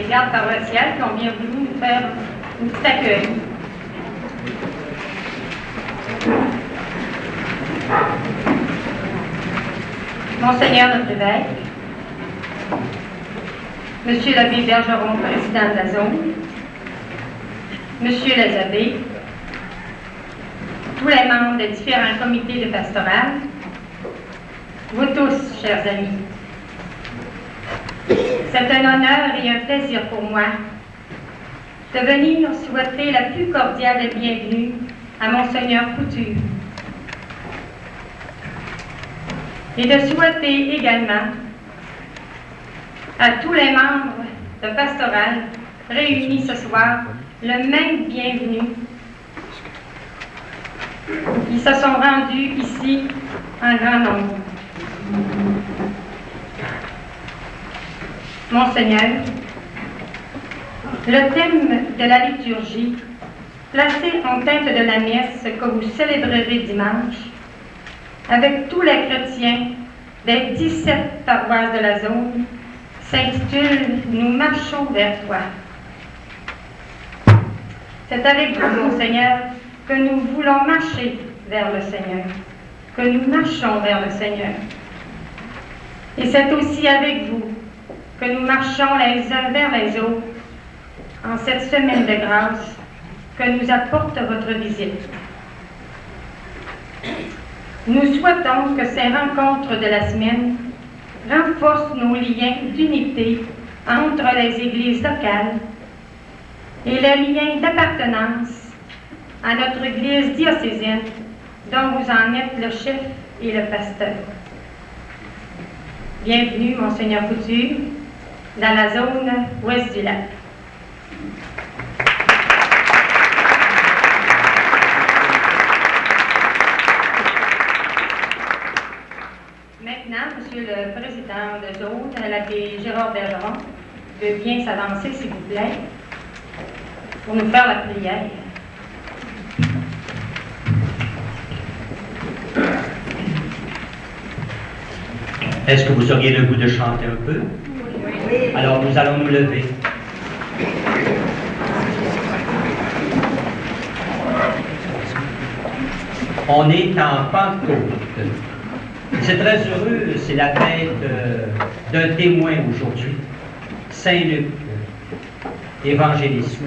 des gardes paroissiales qui ont bien voulu nous faire une petite accueil. Monseigneur notre évêque, Monsieur l'abbé Bergeron, président de la zone, Monsieur les abbés, tous les membres des différents comités de pastoral, vous tous, chers amis. C'est un honneur et un plaisir pour moi de venir souhaiter la plus cordiale bienvenue à Monseigneur Couture et de souhaiter également à tous les membres de pastoral réunis ce soir le même bienvenue qui se sont rendus ici en grand nombre. Monseigneur, le thème de la liturgie, placé en tête de la messe que vous célébrerez dimanche, avec tous les chrétiens des 17 paroisses de la zone, s'intitule « Nous marchons vers toi ». C'est avec vous, Monseigneur, que nous voulons marcher vers le Seigneur, que nous marchons vers le Seigneur. Et c'est aussi avec vous que nous marchons les uns vers les autres en cette semaine de grâce que nous apporte votre visite. Nous souhaitons que ces rencontres de la semaine renforcent nos liens d'unité entre les églises locales et les liens d'appartenance à notre église diocésaine dont vous en êtes le chef et le pasteur. Bienvenue, Monseigneur Couture, dans la zone ouest du lac. Maintenant, Monsieur le Président de zone, l'abbé Gérard Bergeron, veut bien s'avancer, s'il vous plaît, pour nous faire la prière. Est-ce que vous auriez le goût de chanter un peu? Oui. Alors nous allons nous lever. On est en Pentecôte. C'est très heureux, c'est la fête d'un témoin aujourd'hui, Saint Luc, évangéliste.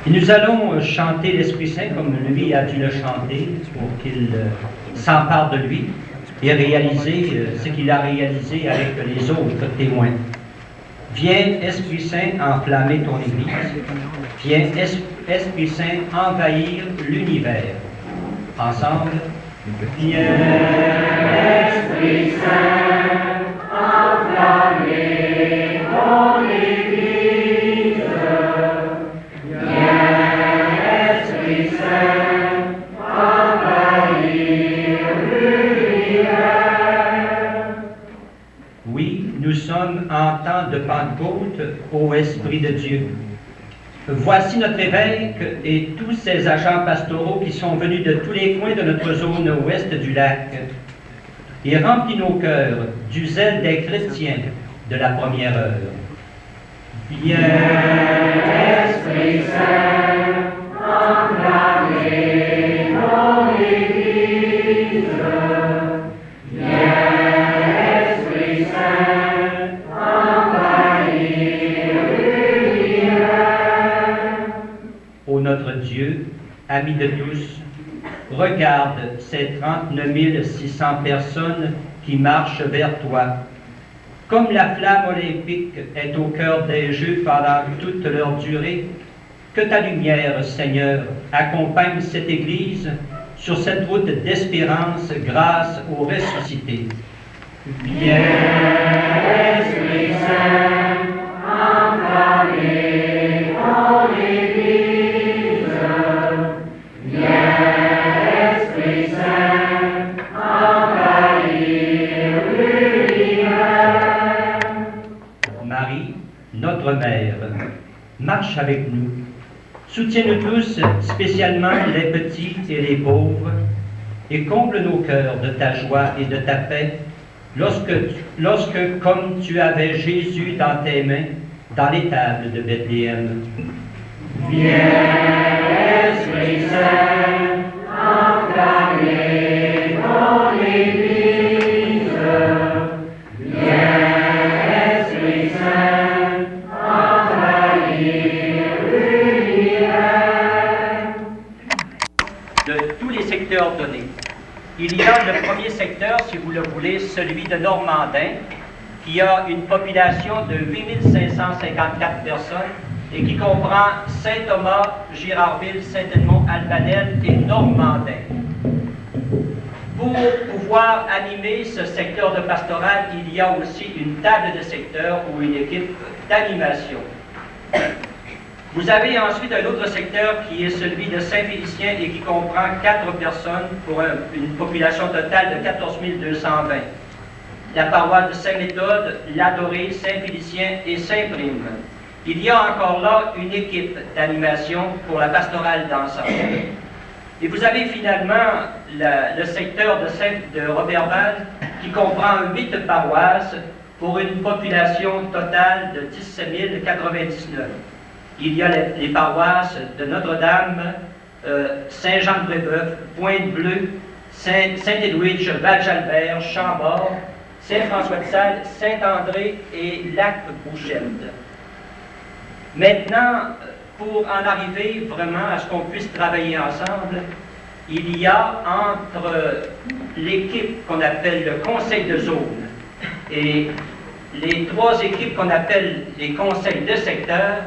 Et nous allons chanter l'Esprit Saint comme lui a dû le chanter pour qu'il s'empare de lui et réaliser ce qu'il a réalisé avec les autres témoins. Viens, Esprit Saint, enflammer ton Église. Viens, Esprit Saint, envahir l'univers. Ensemble. Viens, Esprit Saint, enflammer ton Église. Viens, Esprit Saint, envahir l'univers. Oui, nous sommes en temps de Pentecôte au Esprit de Dieu. Voici notre évêque et tous ses agents pastoraux qui sont venus de tous les coins de notre zone ouest du lac et remplit nos cœurs du zèle des chrétiens de la première heure. Viens, Esprit Saint, enflammer ton Église. Viens, Esprit Saint, envahir l'univers. Ô notre Dieu, ami de tous, regarde ces 39 600 personnes qui marchent vers toi. Comme la flamme olympique est au cœur des Jeux pendant toute leur durée, que ta lumière, Seigneur, accompagne cette Église sur cette route d'espérance grâce au ressuscité. Viens, Esprit Saint, enflammer ton Église. Viens, Esprit Saint, envahir l'univers. Marie, notre Mère, marche avec nous. Soutiens-nous tous, spécialement les petits et les pauvres, et comble nos cœurs de ta joie et de ta paix, lorsque, comme tu avais Jésus dans tes mains, dans les tables de Bethléem. Viens, Esprit Saint, enflammer ton Église. Viens, Esprit Saint, envahir l'univers. De tous les secteurs donnés. Il y a le premier secteur, si vous le voulez, celui de Normandin, qui a une population de 8554 personnes et qui comprend Saint-Thomas, Girardville, Saint-Edmond-Albanel et Normandin. Pour pouvoir animer ce secteur de pastoral, il y a aussi une table de secteur ou une équipe d'animation. Vous avez ensuite un autre secteur qui est celui de Saint-Félicien et qui comprend 4 personnes pour une population totale de 14 220. La paroisse de Saint-Méthode, l'Adoré, Saint-Félicien et Saint-Prime. Il y a encore là une équipe d'animation pour la pastorale d'ensemble. Et vous avez finalement le secteur de Roberval qui comprend 8 paroisses pour une population totale de 17 099. Il y a les paroisses de Notre-Dame, Saint-Jean-de-Brébeuf, Pointe-Bleue, Saint-Édouard, Val-Jalbert, Chambord, Saint-François-de-Sales, Saint-André et Lac-Bouchette. Maintenant, pour en arriver vraiment à ce qu'on puisse travailler ensemble, il y a entre l'équipe qu'on appelle le conseil de zone et les 3 équipes qu'on appelle les conseils de secteur,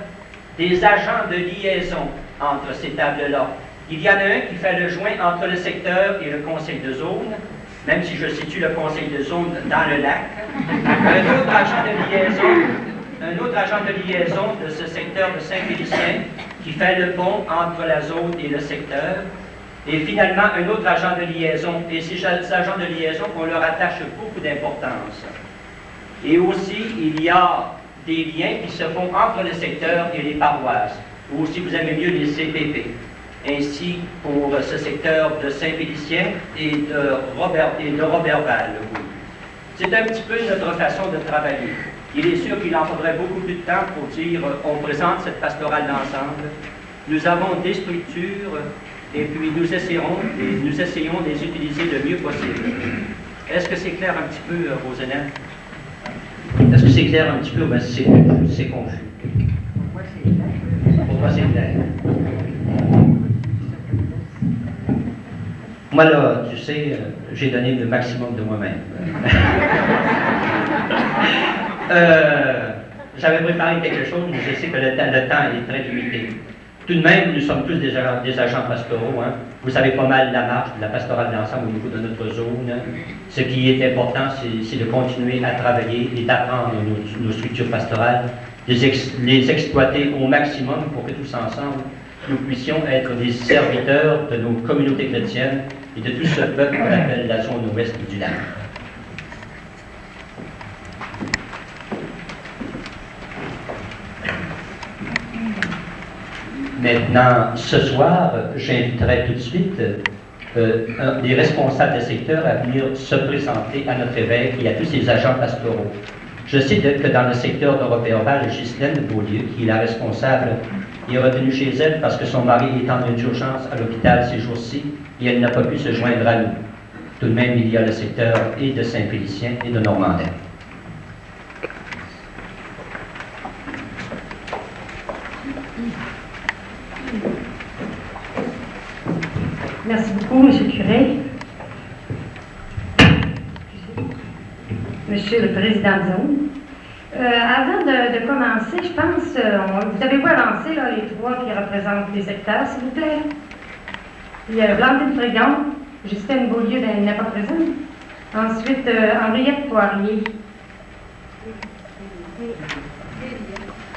des agents de liaison entre ces tables-là. Il y en a un qui fait le joint entre le secteur et le conseil de zone, même si je situe le conseil de zone dans le lac. Un autre agent de liaison de ce secteur de Saint-Félicien qui fait le pont entre la zone et le secteur. Et finalement, un autre agent de liaison. Et ces agents de liaison, on leur attache beaucoup d'importance. Et aussi, il y a des liens qui se font entre le secteur et les paroisses, ou si vous aimez mieux les CPP. Ainsi, pour ce secteur de Saint-Félicien et de Roberval. C'est un petit peu notre façon de travailler. Il est sûr qu'il en faudrait beaucoup plus de temps pour dire on présente cette pastorale d'ensemble. Nous avons des structures et puis nous essayons de les utiliser le mieux possible. Est-ce que c'est clair un petit peu, Rosanette? Est-ce que c'est clair un petit peu ou bien c'est confus? Pour moi, c'est clair. Pour toi, c'est clair. Moi, là, tu sais, j'ai donné le maximum de moi-même. J'avais préparé quelque chose, mais je sais que le temps est très limité. Tout de même, nous sommes tous des agents pastoraux. Hein. Vous savez pas mal la marche de la pastorale d'ensemble au niveau de notre zone. Ce qui est important, c'est de continuer à travailler et d'apprendre nos structures pastorales, les exploiter au maximum pour que tous ensemble, nous puissions être des serviteurs de nos communautés chrétiennes et de tout ce peuple qu'on appelle la zone ouest du lac. Maintenant, ce soir, j'inviterai tout de suite les responsables des secteurs à venir se présenter à notre évêque et à tous ses agents pastoraux. Je sais que dans le secteur de Roberval, Ghislaine Beaulieu, qui est la responsable, est revenue chez elle parce que son mari est en urgence à l'hôpital ces jours-ci et elle n'a pas pu se joindre à nous. Tout de même, il y a le secteur et de Saint-Félicien et de Normandin. Merci beaucoup, M. le curé. Monsieur le président de zone. Avant de commencer, je pense, vous avez pas lancé là, les 3 qui représentent les secteurs, s'il vous plaît. Il y a Blandine Frégon, Justine Beaulieu, elle n'est pas présente. Ensuite, Henriette Poirier.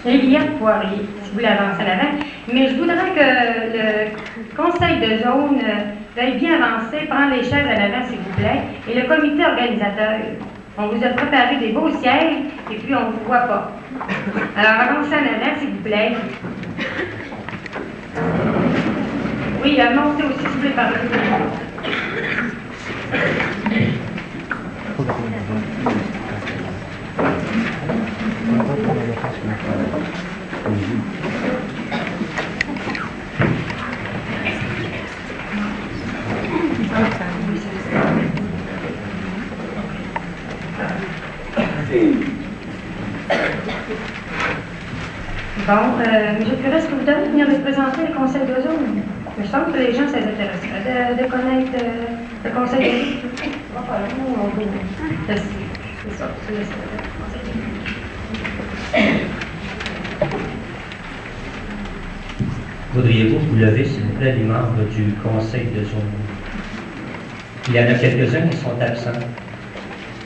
Eliette Poirier, si vous voulez avancer à l'avant. Mais je voudrais que le conseil de zone veuille bien avancer, prendre les chaises à l'avant, s'il vous plaît, et le comité organisateur. On vous a préparé des beaux sièges, et puis on ne vous voit pas. Alors, avancez en avant, s'il vous plaît. Oui, montez aussi, s'il vous plaît, par là. Bon, M. le curé, est-ce que vous devez venir représenter le conseil de zone? Il me semble que les gens, ça les intéresserait de connaître le conseil de zone. C'est ça, c'est le conseil de zone. Voudriez-vous vous lever, s'il vous plaît, les membres du conseil de zone? Il y en a quelques-uns qui sont absents.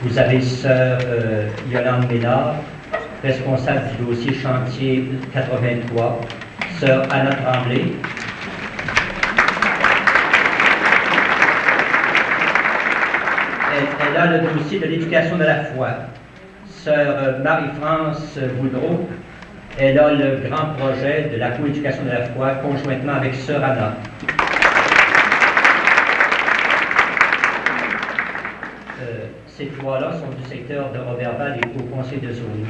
Vous avez sœur Yolande Ménard, responsable du dossier chantier 83, sœur Anna Tremblay, elle a le dossier de l'éducation de la foi. Sœur Marie-France Boudreau, elle a le grand projet de la coéducation de la foi conjointement avec sœur Anna. Ces trois-là sont du secteur de Roberval et au conseil de zone.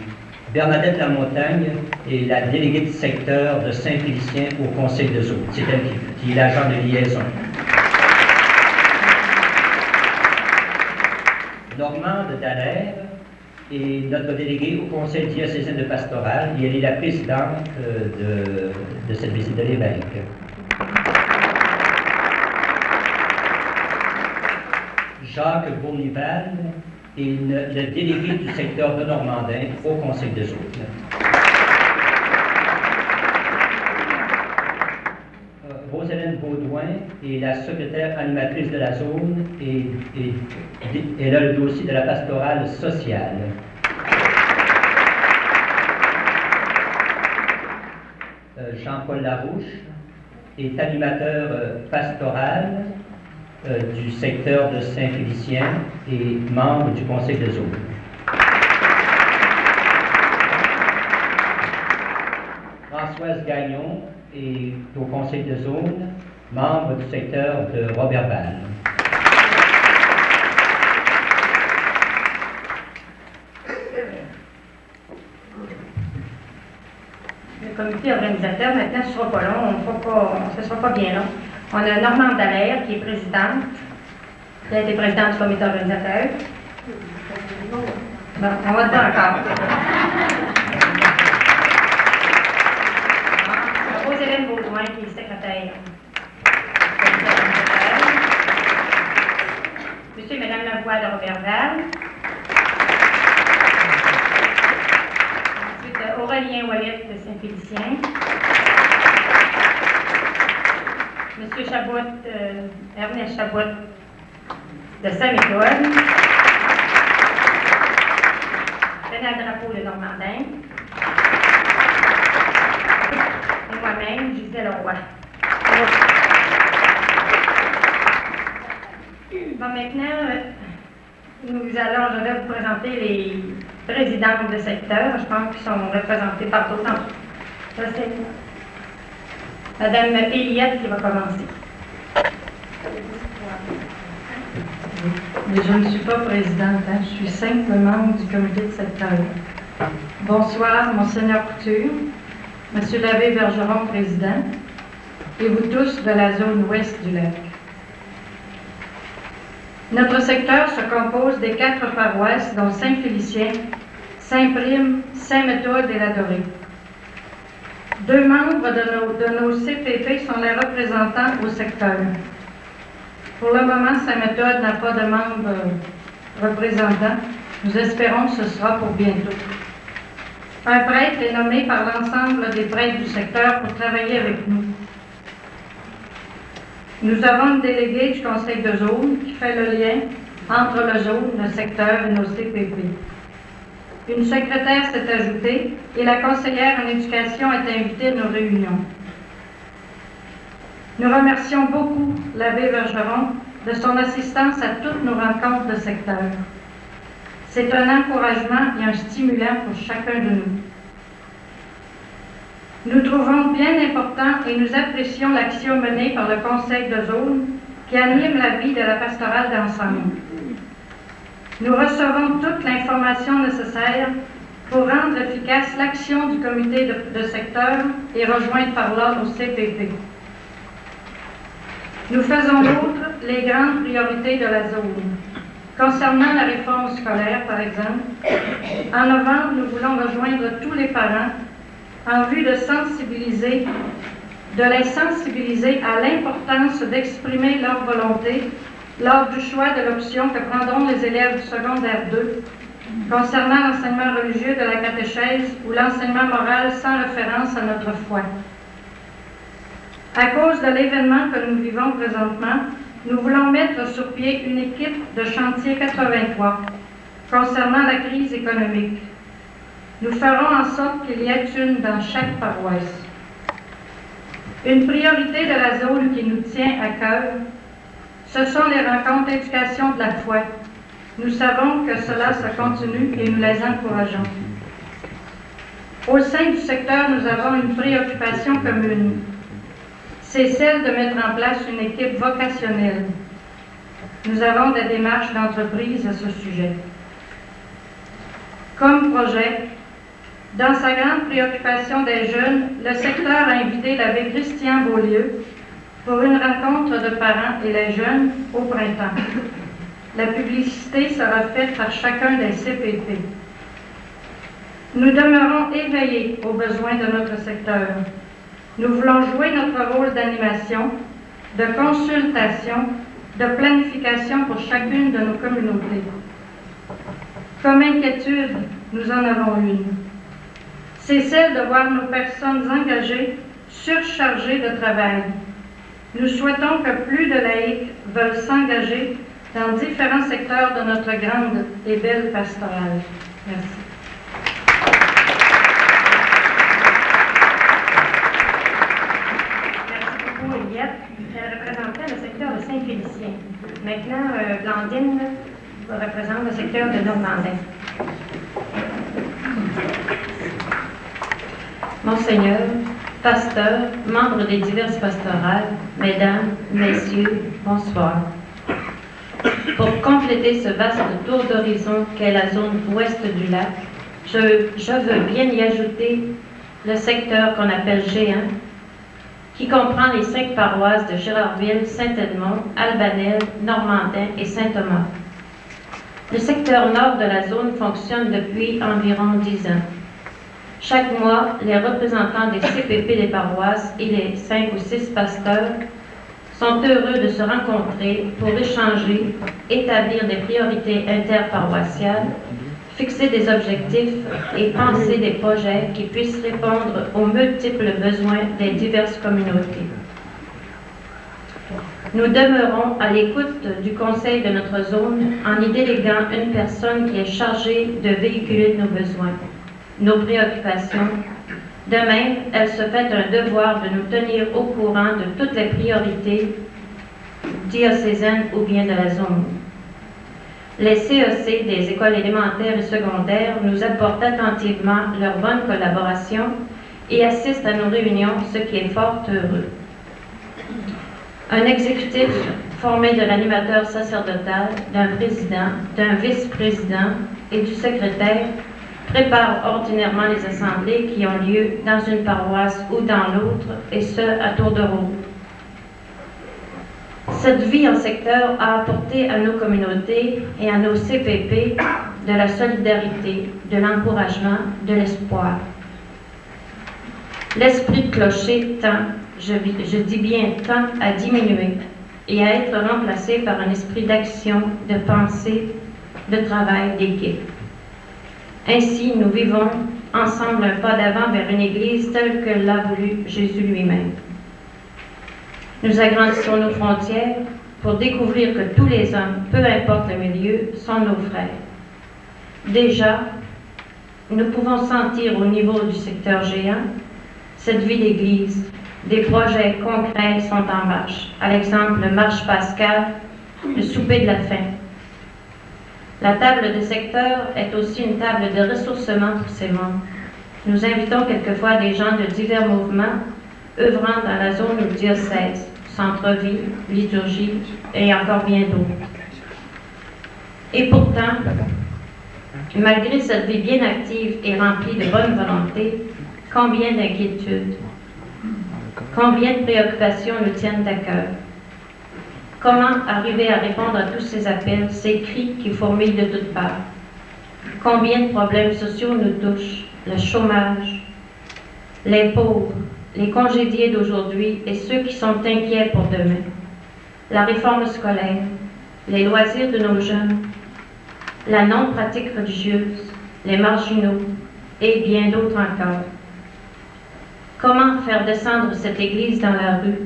Bernadette Lamontagne est la déléguée du secteur de Saint-Félicien au conseil de zone. C'est elle qui est l'agent de liaison. Normande Dallaire est notre déléguée au conseil diocésain de pastoral et elle est la présidente de cette visite de l'évêque. Jacques Bournival est le délégué du secteur de Normandin au conseil de zone. Roselyne Baudouin est la secrétaire animatrice de la zone et elle a le dossier de la pastorale sociale. Jean-Paul Larouche est animateur pastoral du secteur de Saint-Félicien et membre du conseil de zone. Françoise Gagnon est au conseil de zone, membre du secteur de Roberval. Le comité organisateur, maintenant, ce ne sera pas long, ce ne sera pas bien long. On a Normande Dallaire qui est présidente. Elle a été présidente du comité organisateur. Bon, on va le dire encore. Roselyne Baudouin qui est secrétaire. Monsieur et Madame Lavoie de Roberval. Ensuite, Aurélien Ouellet de Saint-Félicien. Monsieur Chabot, Ernest Chabot de Saint-Méthode. Bernard Drapeau de Normandin. Et moi-même, Gisèle Roy. Bon, maintenant, je vais vous présenter les présidents de secteur. Je pense qu'ils sont représentés par d'autres. Ça, c'est Madame Eliette qui va commencer. Mais je ne suis pas présidente, je suis simple membre du comité de secteur. Bonsoir, Monseigneur Couture, Monsieur l'abbé Bergeron, président, et vous tous de la zone ouest du lac. Notre secteur se compose des 4 paroisses, dont Saint-Félicien, Saint-Prime, Saint-Méthode et la Dorée. 2 membres de nos CPP sont les représentants au secteur. Pour le moment, Saint-Méthode n'a pas de membre représentant. Nous espérons que ce sera pour bientôt. Un prêtre est nommé par l'ensemble des prêtres du secteur pour travailler avec nous. Nous avons une déléguée du conseil de zone qui fait le lien entre le zone, le secteur et nos CPP. Une secrétaire s'est ajoutée et la conseillère en éducation est invitée à nos réunions. Nous remercions beaucoup l'abbé Bergeron de son assistance à toutes nos rencontres de secteur. C'est un encouragement et un stimulant pour chacun de nous. Nous trouvons bien important et nous apprécions l'action menée par le conseil de zone qui anime la vie de la pastorale d'ensemble. Nous recevons toute l'information nécessaire pour rendre efficace l'action du comité de secteur et rejoindre par là nos CPP. Nous faisons d'autres les grandes priorités de la zone. Concernant la réforme scolaire, par exemple, en novembre, nous voulons rejoindre tous les parents en vue de les sensibiliser à l'importance d'exprimer leur volonté lors du choix de l'option que prendront les élèves du secondaire 2 concernant l'enseignement religieux de la catéchèse ou l'enseignement moral sans référence à notre foi. À cause de l'événement que nous vivons présentement, nous voulons mettre sur pied une équipe de chantier 83 concernant la crise économique. Nous ferons en sorte qu'il y ait une dans chaque paroisse. Une priorité de la zone qui nous tient à cœur, ce sont les rencontres d'éducation de la foi. Nous savons que cela se continue et nous les encourageons. Au sein du secteur, nous avons une préoccupation commune. C'est celle de mettre en place une équipe vocationnelle. Nous avons des démarches d'entreprise à ce sujet. Comme projet, dans sa grande préoccupation des jeunes, le secteur a invité l'abbé Christian Beaulieu pour une rencontre de parents et les jeunes au printemps. La publicité sera faite par chacun des CPP. Nous demeurons éveillés aux besoins de notre secteur. Nous voulons jouer notre rôle d'animation, de consultation, de planification pour chacune de nos communautés. Comme inquiétude, nous en avons une. C'est celle de voir nos personnes engagées surchargées de travail. Nous souhaitons que plus de laïcs veulent s'engager dans différents secteurs de notre grande et belle pastorale. Merci. Elle représentait le secteur de Saint-Félicien. Maintenant, Blandine représente le secteur de Normandin. Monseigneur, pasteur, membres des diverses pastorales, mesdames, messieurs, bonsoir. Pour compléter ce vaste tour d'horizon qu'est la zone ouest du lac, je veux bien y ajouter le secteur qu'on appelle Géant, qui comprend les 5 paroisses de Gérardville, Saint-Edmond, Albanel, Normandin et Saint-Thomas. Le secteur nord de la zone fonctionne depuis environ 10 ans. Chaque mois, les représentants des CPP des paroisses et les 5 ou 6 pasteurs sont heureux de se rencontrer pour échanger, établir des priorités interparoissiales, fixer des objectifs et penser des projets qui puissent répondre aux multiples besoins des diverses communautés. Nous demeurons à l'écoute du conseil de notre zone en y déléguant une personne qui est chargée de véhiculer nos besoins, nos préoccupations. De même, elle se fait un devoir de nous tenir au courant de toutes les priorités diocésaines ou bien de la zone. Les CEC des écoles élémentaires et secondaires nous apportent attentivement leur bonne collaboration et assistent à nos réunions, ce qui est fort heureux. Un exécutif formé de l'animateur sacerdotal, d'un président, d'un vice-président et du secrétaire prépare ordinairement les assemblées qui ont lieu dans une paroisse ou dans l'autre, et ce, à tour de rôle. Cette vie en secteur a apporté à nos communautés et à nos CPP de la solidarité, de l'encouragement, de l'espoir. L'esprit de clocher tend, je dis bien tend, à diminuer et à être remplacé par un esprit d'action, de pensée, de travail, d'équipe. Ainsi, nous vivons ensemble un pas d'avant vers une Église telle que l'a voulu Jésus lui-même. Nous agrandissons nos frontières pour découvrir que tous les hommes, peu importe le milieu, sont nos frères. Déjà, nous pouvons sentir au niveau du secteur géant cette vie d'Église. Des projets concrets sont en marche. À l'exemple, le Marche Pascal, le souper de la faim. La table de secteur est aussi une table de ressourcement pour ces membres. Nous invitons quelquefois des gens de divers mouvements œuvrant dans la zone du diocèse, centre-ville, liturgie et encore bien d'autres. Et pourtant, malgré cette vie bien active et remplie de bonne volonté, combien d'inquiétudes, combien de préoccupations nous tiennent à cœur. Comment arriver à répondre à tous ces appels, ces cris qui fourmillent de toutes parts? Combien de problèmes sociaux nous touchent? Le chômage, les pauvres, les congédiés d'aujourd'hui et ceux qui sont inquiets pour demain, la réforme scolaire, les loisirs de nos jeunes, la non-pratique religieuse, les marginaux et bien d'autres encore. Comment faire descendre cette Église dans la rue,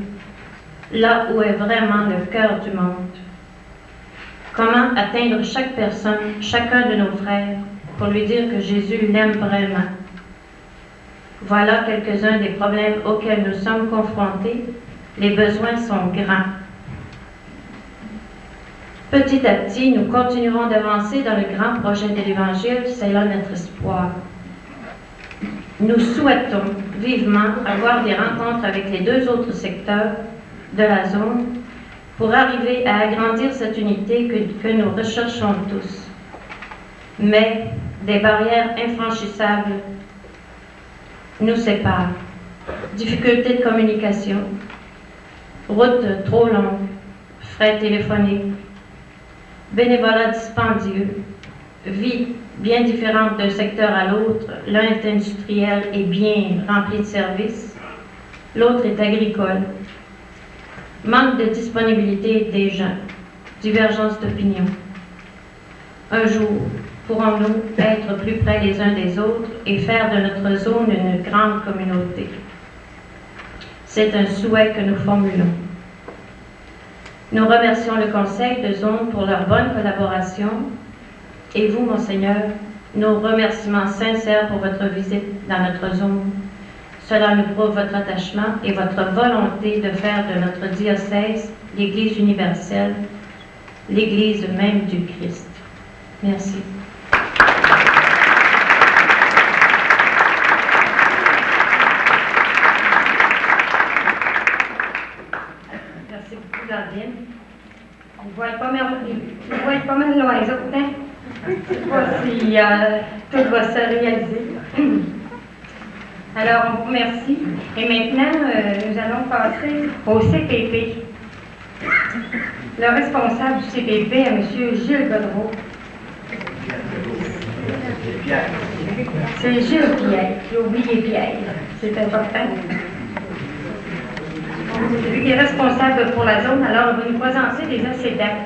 là où est vraiment le cœur du monde? Comment atteindre chaque personne, chacun de nos frères, pour lui dire que Jésus l'aime vraiment? Voilà quelques-uns des problèmes auxquels nous sommes confrontés. Les besoins sont grands. Petit à petit, nous continuerons d'avancer dans le grand projet de l'Évangile, c'est là notre espoir. Nous souhaitons vivement avoir des rencontres avec les deux autres secteurs de la zone pour arriver à agrandir cette unité que nous recherchons tous. Mais des barrières infranchissables nous séparent. Difficultés de communication, routes trop longues, frais téléphoniques, bénévolat dispendieux, vie bien différente d'un secteur à l'autre. L'un est industriel et bien rempli de services, l'autre est agricole. Manque de disponibilité des gens, divergence d'opinion. Un jour, pourrons-nous être plus près les uns des autres et faire de notre zone une grande communauté? C'est un souhait que nous formulons. Nous remercions le Conseil de zone pour leur bonne collaboration et vous, Monseigneur, nos remerciements sincères pour votre visite dans notre zone. Cela nous prouve votre attachement et votre volonté de faire de notre diocèse l'Église universelle, l'Église même du Christ. Merci. Merci beaucoup, Gardine. Ils vont être pas mal loin, les autres, hein? Je ne sais pas si tout va se réaliser. Alors, on vous remercie. Et maintenant, nous allons passer au CPP. Le responsable du CPP est M. Gilles Godreau. C'est Gilles Pierre. J'ai oublié Pierre. C'est important. C'est lui qui est responsable pour la zone, alors il va nous présenter des antécédents.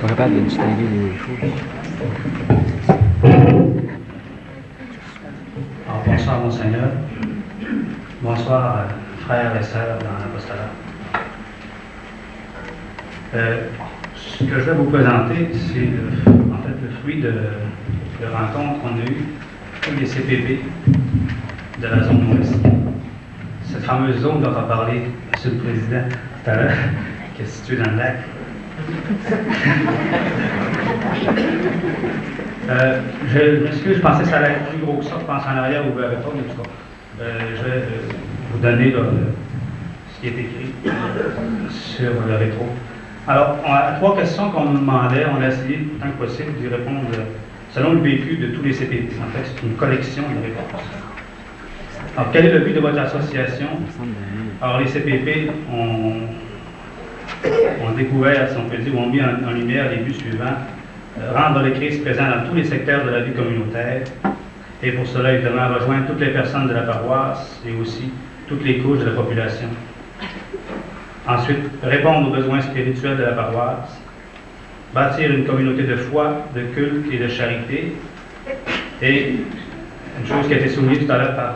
Pas capable de distinguer les choses. Alors, bonsoir, Monseigneur. Bonsoir, frères et sœurs dans l'apostolat. Ce que je vais vous présenter, c'est en fait le fruit de rencontres qu'on a eues avec les CPP de la zone ouest. Cette fameuse zone dont a parlé M. le Président tout à l'heure, qui est située dans le lac. Je m'excuse, je pensais que ça allait être plus gros que ça. Je pense en arrière, vous ne verrez pas, mais en tout cas, je vais vous donner là, ce qui est écrit sur le rétro. Alors, à 3 questions qu'on nous demandait, on a essayé autant que possible d'y répondre selon le vécu de tous les CPP. En fait, c'est une collection de réponses. Alors, quel est le but de votre association? Alors, les CPP ont découvert, si on peut dire, ou ont mis en lumière les buts suivants. Rendre le Christ présent dans tous les secteurs de la vie communautaire. Et pour cela, évidemment, rejoindre toutes les personnes de la paroisse et aussi toutes les couches de la population. Ensuite, répondre aux besoins spirituels de la paroisse. Bâtir une communauté de foi, de culte et de charité. Et une chose qui a été soulignée tout à l'heure par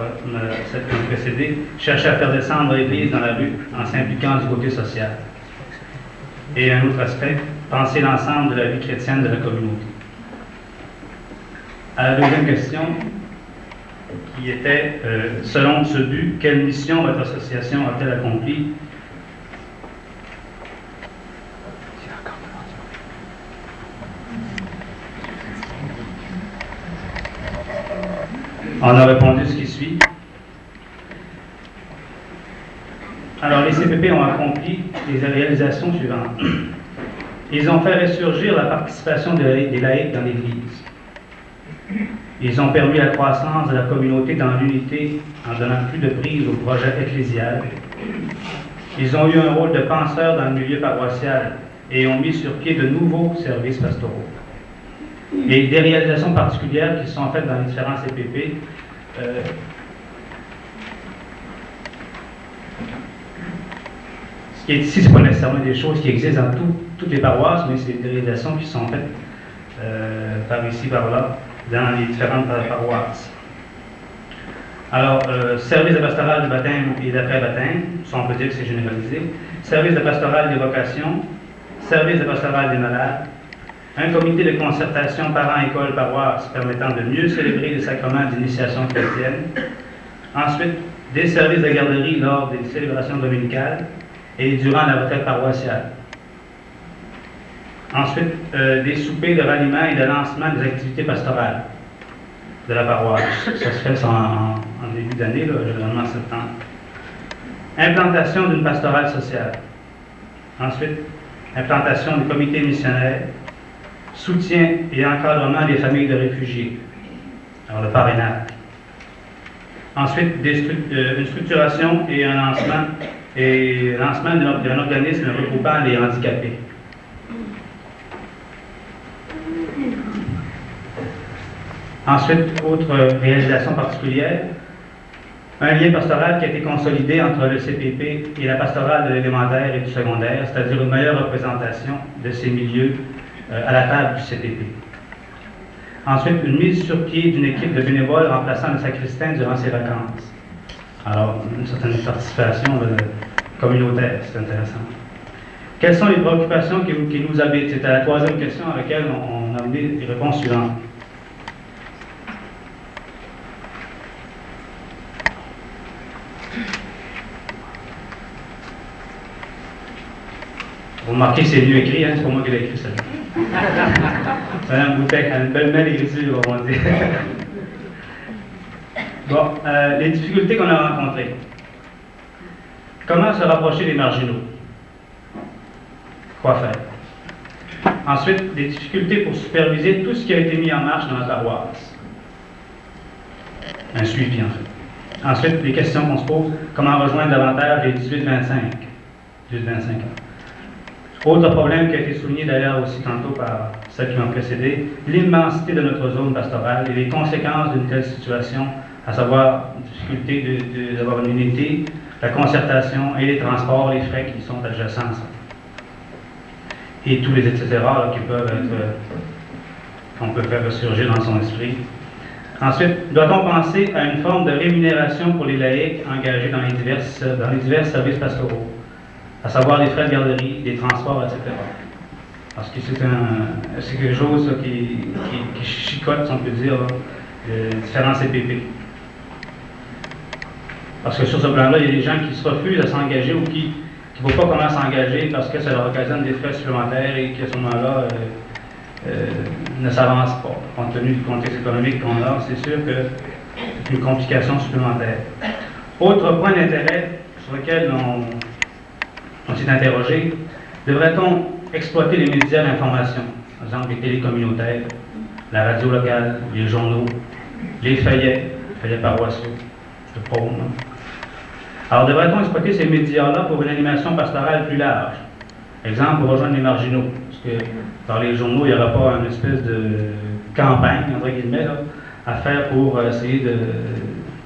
celle qui m'a précédé, chercher à faire descendre l'Église dans la rue en s'impliquant du côté social. Et un autre aspect, penser l'ensemble de la vie chrétienne de la communauté. À la deuxième question, qui était, selon ce but, quelle mission votre association a-t-elle accomplie? On a répondu ce qui suit. Alors, les CPP ont accompli les réalisations suivantes. Ils ont fait ressurgir la participation des laïcs dans l'Église. Ils ont permis la croissance de la communauté dans l'unité en donnant plus de prise au projet ecclésial. Ils ont eu un rôle de penseur dans le milieu paroissial et ont mis sur pied de nouveaux services pastoraux. Et des réalisations particulières qui sont faites dans les différents CPP. Ce qui est ici, ce n'est pas nécessairement des choses qui existent dans toutes les paroisses, mais c'est des réalisations qui sont faites par ici, par là, dans les différentes paroisses. Alors, service de pastoral du baptême et d'après-baptême, ça on peut dire que c'est généralisé. Service de pastoral des vocations, service de pastoral des malades, un comité de concertation parents-école-paroisse permettant de mieux célébrer les sacrements d'initiation chrétienne. Ensuite, des services de garderie lors des célébrations dominicales et durant la retraite paroissiale. Ensuite, des soupers de ralliement et de lancement des activités pastorales de la paroisse. Ça se fait en début d'année, généralement en septembre. Implantation d'une pastorale sociale. Ensuite, implantation du comité missionnaire. Soutien et encadrement des familles de réfugiés. Alors, le parrainage. Ensuite, une structuration et un lancement d'un organisme regroupant les handicapés. Ensuite, autre réalisation particulière, un lien pastoral qui a été consolidé entre le CPP et la pastorale de l'élémentaire et du secondaire, c'est-à-dire une meilleure représentation de ces milieux à la table du CPP. Ensuite, une mise sur pied d'une équipe de bénévoles remplaçant le sacristain durant ses vacances. Alors, une certaine participation communautaire, c'est intéressant. Quelles sont les préoccupations qui nous habitent? C'était la troisième question à laquelle on a amené les réponses suivantes. Vous remarquez que c'est mieux écrit, hein? C'est pas moi qui l'ai écrit, ça. Madame Boutek a une belle écriture, on va dire. Bon, les difficultés qu'on a rencontrées. Comment se rapprocher des marginaux? Quoi faire? Ensuite, des difficultés pour superviser tout ce qui a été mis en marche dans la paroisse. Un suivi, en fait. Ensuite, les questions qu'on se pose. Comment rejoindre davantage les 18-25 ans? Autre problème qui a été souligné d'ailleurs aussi tantôt par celles qui m'ont précédé, l'immensité de notre zone pastorale et les conséquences d'une telle situation, à savoir la difficulté d'avoir une unité, la concertation et les transports, les frais qui sont adjacents à ça. Et tous les etc. là, qui peuvent être, qu'on peut faire ressurgir dans son esprit. Ensuite, doit-on penser à une forme de rémunération pour les laïcs engagés dans les divers services pastoraux, à savoir les frais de garderie, des transports, etc. Parce que c'est quelque chose qui chicote, si on peut dire, différents CPP. Parce que sur ce plan-là, il y a des gens qui se refusent à s'engager ou qui ne voient pas comment s'engager parce que ça leur occasionne des frais supplémentaires et qu'à ce moment-là, ne s'avancent pas. Compte tenu du contexte économique qu'on a, c'est sûr que c'est une complication supplémentaire. Autre point d'intérêt sur lequel on s'est interrogé, devrait-on exploiter les médias d'information, par exemple les télés communautaires, la radio locale, les journaux, les feuillets paroissiaux, le prône. Alors, devrait-on exploiter ces médias-là pour une animation pastorale plus large? Exemple, pour rejoindre les marginaux, parce que dans les journaux, il n'y aura pas une espèce de campagne, entre guillemets, là, à faire pour essayer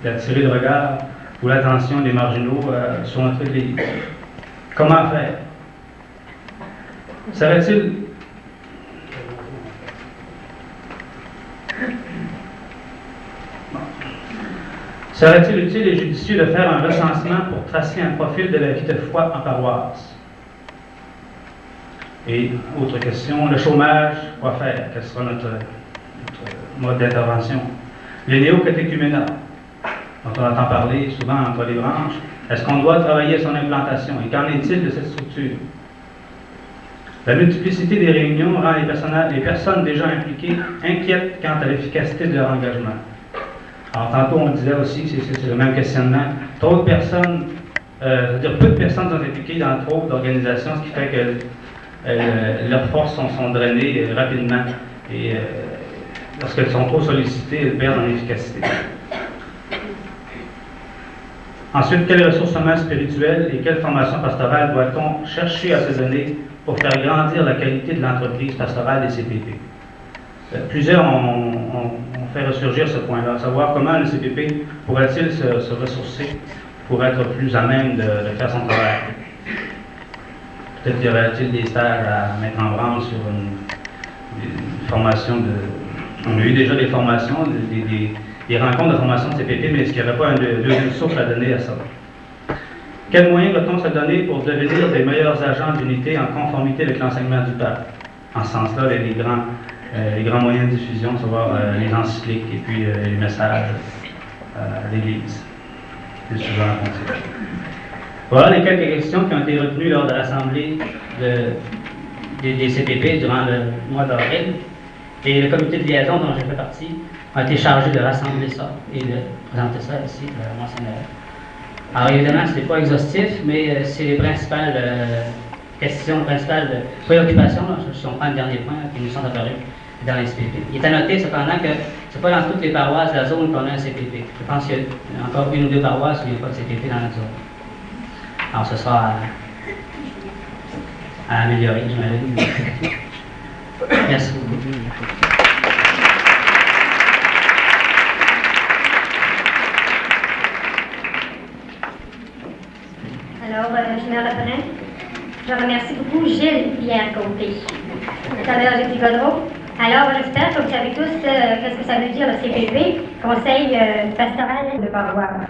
d'attirer le regard ou l'attention des marginaux sur notre Église. Comment faire? Serait-il utile et judicieux de faire un recensement pour tracer un profil de la vie de foi en paroisse? Et autre question, le chômage, quoi faire? Quel sera notre mode d'intervention? Le néo-catéchuménat, dont on entend parler souvent entre les branches. Est-ce qu'on doit travailler à son implantation? Et qu'en est-il de cette structure? La multiplicité des réunions rend les personnes déjà impliquées inquiètes quant à l'efficacité de leur engagement. Alors, tantôt, on disait aussi, c'est le même questionnement, trop de personnes, c'est-à-dire peu de personnes sont impliquées dans trop d'organisations, ce qui fait que leurs forces sont drainées rapidement. Et lorsqu'elles sont trop sollicitées, elles perdent en efficacité. Ensuite, quelles ressourcements spirituels et quelle formation pastorale doit-on chercher à se donner pour faire grandir la qualité de l'entreprise pastorale des CPP? Plusieurs ont fait ressurgir ce point-là, savoir comment le CPP pourrait-il se ressourcer pour être plus à même de faire son travail. Peut-être y aurait-il des stages à mettre en branle sur une formation de... On a eu déjà des formations, des rencontres de formation de CPP, mais est-ce qu'il n'y aurait pas une deuxième source à donner à ça? Quels moyens doit-on se donner pour devenir des meilleurs agents d'unité en conformité avec l'enseignement du pape? En ce sens-là, les grands moyens de diffusion, savoir les encycliques et puis les messages à l'Église. C'est souvent compris. Voilà les quelques questions qui ont été retenues lors de l'Assemblée des CPP durant le mois d'avril. Et le comité de liaison dont j'ai fait partie a été chargé de rassembler ça et de présenter ça ici à Monseigneur. Alors évidemment, ce n'est pas exhaustif, mais c'est les principales questions, les principales préoccupations, là, si on prend le dernier point, qui nous sont apparus dans les CPP. Il est à noter cependant que ce n'est pas dans toutes les paroisses de la zone qu'on a un CPP. Je pense qu'il y a encore une ou deux paroisses où il n'y a pas de CPP dans notre zone. Alors ce sera à améliorer, j'imagine. Merci beaucoup. Alors, je me reprends. Je remercie beaucoup Gilles Pierre-Côté. Tout à l'heure, j'ai dit Godreau. Alors, j'espère que vous savez tous qu'est-ce que ça veut dire le CPP, Conseil pastoral de paroisse.